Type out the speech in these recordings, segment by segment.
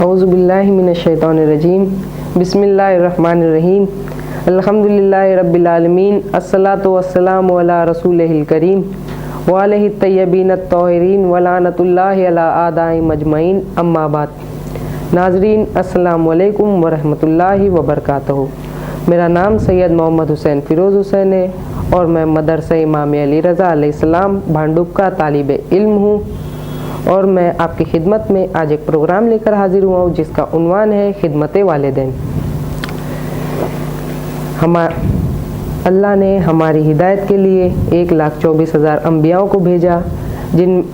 اعوذ باللہ من الشیطان الرجیم بسم اللہ الرحمن الرحیم الحمدللہ رب العالمین الصلاۃ والسلام علی رسولہ الکریم وعلیہ الطیبین الطاہرین ولعنۃ اللہ علی اعدائہم اجمعین اما بعد۔ ناظرین السلام علیکم ورحمۃ اللہ وبرکاتہ۔ میرا نام سید محمد حسین فیروز حسین ہے اور میں مدرسہ امام علی رضا علیہ السلام بھانڈوپ کا طالب علم ہوں، اور میں آپ کی خدمت میں آج ایک پروگرام لے کر حاضر ہوا ہوں جس کا عنوان ہے خدمت والدین۔ اللہ نے ہماری ہدایت کے لیے 1,24,000 انبیاء کو بھیجا،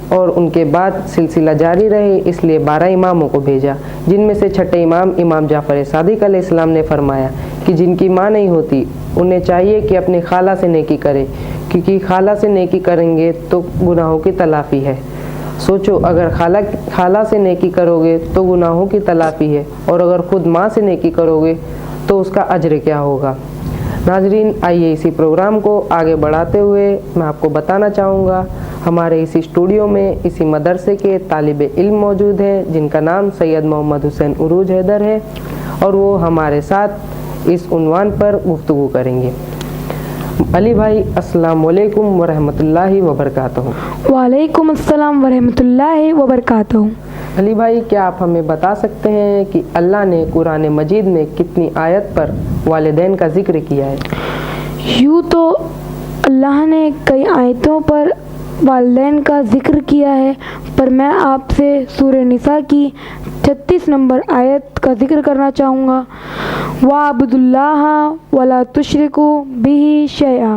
اور ان کے بعد سلسلہ جاری رہے، اس لیے 12 اماموں کو بھیجا، جن میں سے چھٹے امام جعفر صادق علیہ السلام نے فرمایا کہ جن کی ماں نہیں ہوتی انہیں چاہیے کہ اپنی خالہ سے نیکی کرے، کیونکہ خالہ سے نیکی کریں گے تو گناہوں کی تلافی ہے۔ سوچو، اگر خالہ سے نیکی کرو گے تو گناہوں کی تلافی ہے، اور اگر خود ماں سے نیکی کرو گے تو اس کا اجر کیا ہوگا۔ ناظرین، آئیے اسی پروگرام کو آگے بڑھاتے ہوئے میں آپ کو بتانا چاہوں گا، ہمارے اسی اسٹوڈیو میں اسی مدرسے کے طالب علم موجود ہیں جن کا نام سید محمد حسین عروج حیدر ہے، اور وہ ہمارے ساتھ اس عنوان پر گفتگو کریں گے۔ علی بھائی، السلام علیکم ورحمۃ اللہ وبرکاتہ۔ وعلیکم السلام ورحمۃ اللہ وبرکاتہ۔ علی بھائی، کیا آپ ہمیں بتا سکتے ہیں کہ اللہ نے قرآن مجید میں کتنی آیت پر والدین کا ذکر کیا ہے؟ یوں تو اللہ نے کئی آیتوں پر والدین کا ذکر کیا ہے، پر میں آپ سے سورہ نساء کی 36 نمبر آیت کا ذکر کرنا چاہوں گا۔ وَاعْبُدُوا اللَّهَ وَلَا تُشْرِكُوا بِهِ شَيْئًا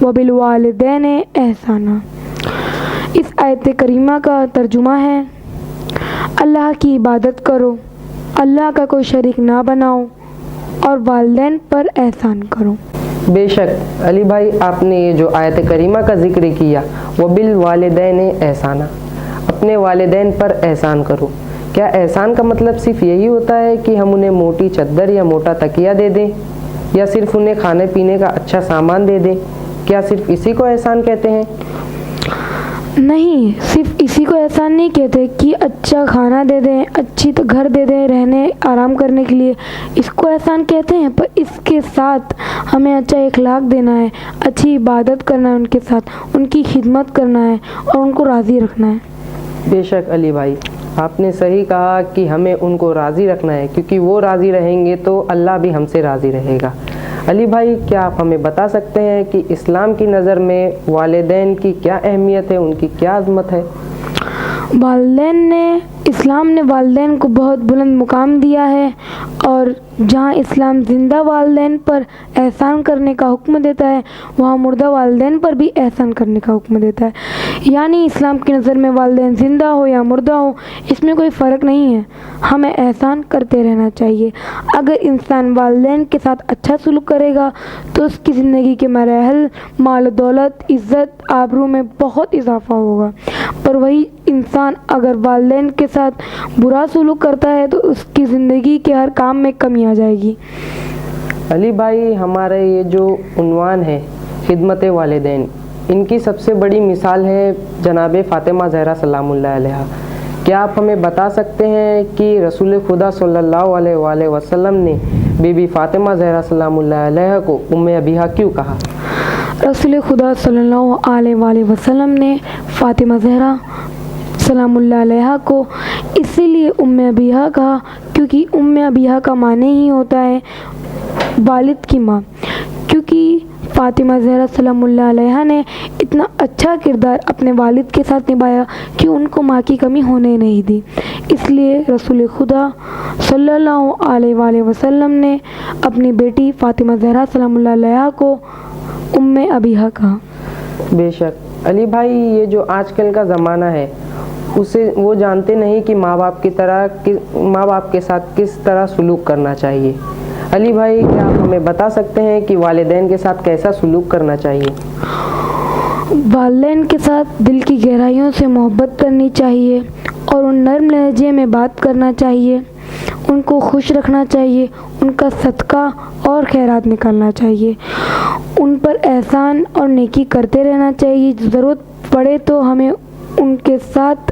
وَبِالْوَالِدَيْنِ إِحْسَانًا۔ اس آیت کریمہ کا ترجمہ ہے، اللہ کی عبادت کرو، اللہ کا کوئی شریک نہ بناؤ، اور والدین پر احسان کرو۔ بے شک علی بھائی، آپ نے یہ جو آیت کریمہ کا ذکر کیا، وَبِالْوَالِدَيْنِ إِحْسَانًا، اپنے والدین پر احسان کرو، کیا احسان کا مطلب صرف یہی ہوتا ہے کہ ہم انہیں موٹی چادر یا موٹا تکیہ دے دیں، یا صرف انہیں کھانے پینے کا اچھا سامان دے دیں؟ کیا صرف اسی کو احسان کہتے ہیں؟ نہیں، صرف اسی کو احسان نہیں کہتے کہ اچھا کھانا دے دیں، اچھی تو گھر دے دیں رہنے آرام کرنے کے لیے، اس کو احسان کہتے ہیں، پر اس کے ساتھ ہمیں اچھا اخلاق دینا ہے، اچھی عبادت کرنا ہے، ان کے ساتھ ان کی خدمت کرنا ہے اور ان کو راضی رکھنا ہے۔ بے شک علی بھائی، آپ نے صحیح کہا کہ ہمیں ان کو راضی رکھنا ہے، کیونکہ وہ راضی رہیں گے تو اللہ بھی ہم سے راضی رہے گا۔ علی بھائی، کیا آپ ہمیں بتا سکتے ہیں کہ اسلام کی نظر میں والدین کی کیا اہمیت ہے، ان کی کیا عظمت ہے؟ اسلام نے والدین کو بہت بلند مقام دیا ہے، اور جہاں اسلام زندہ والدین پر احسان کرنے کا حکم دیتا ہے، وہاں مردہ والدین پر بھی احسان کرنے کا حکم دیتا ہے۔ یعنی اسلام کی نظر میں والدین زندہ ہو یا مردہ ہو، اس میں کوئی فرق نہیں ہے، ہمیں احسان کرتے رہنا چاہیے۔ اگر انسان والدین کے ساتھ اچھا سلوک کرے گا تو اس کی زندگی کے مراحل، مال و دولت، عزت، آبرو میں بہت اضافہ ہوگا، پر وہی انسان اگر والدین کے ساتھ برا سلوک کرتا ہے تو اس کی زندگی کے ہر کام میں کمی آ جائے گی۔ علی بھائی، ہمارا یہ جو عنوان ہے خدمت والدین، ان کی سب سے بڑی مثال ہے جناب فاطمہ زہرا سلام اللہ علیہا۔ کیا آپ ہمیں بتا سکتے ہیں کہ رسول خدا صلی اللہ علیہ وآلہ وسلم نے بی بی فاطمہ زہرا سلام اللہ علیہا کو ام ابیہا کیوں کہا؟ رسول خدا صلی اللہ علیہ وآلہ وسلم نے فاطمہ زہرا سلام اللہ علیہا کو اسی لیے ام ابیہا کہا کیونکہ ام ابیہا کا معنی ہی ہوتا ہے والد کی ماں، کیونکہ فاطمہ زہرا سلام اللہ علیہا نے اتنا اچھا کردار اپنے والد کے ساتھ نبھایا کہ ان کو ماں کی کمی ہونے نہیں دی، اس لیے رسول خدا صلی اللہ علیہ وآلہ وسلم نے اپنی بیٹی فاطمہ زہرا سلام اللہ علیہا کو ام ابیہا کہا۔ بے شک علی بھائی، یہ جو آج کل کا زمانہ ہے اسے وہ جانتے نہیں کہ ماں باپ کے ساتھ کس طرح سلوک کرنا چاہیے۔ علی بھائی، کیا آپ ہمیں بتا سکتے ہیں کہ والدین کے ساتھ کیسا سلوک کرنا چاہیے؟ والدین کے ساتھ دل کی گہرائیوں سے محبت کرنی چاہیے، اور ان نرم لہجے میں بات کرنا چاہیے، ان کو خوش رکھنا چاہیے، ان کا صدقہ اور خیرات نکالنا چاہیے، ان پر احسان اور نیکی کرتے رہنا چاہیے۔ ضرورت پڑے تو ہمیں ان کے ساتھ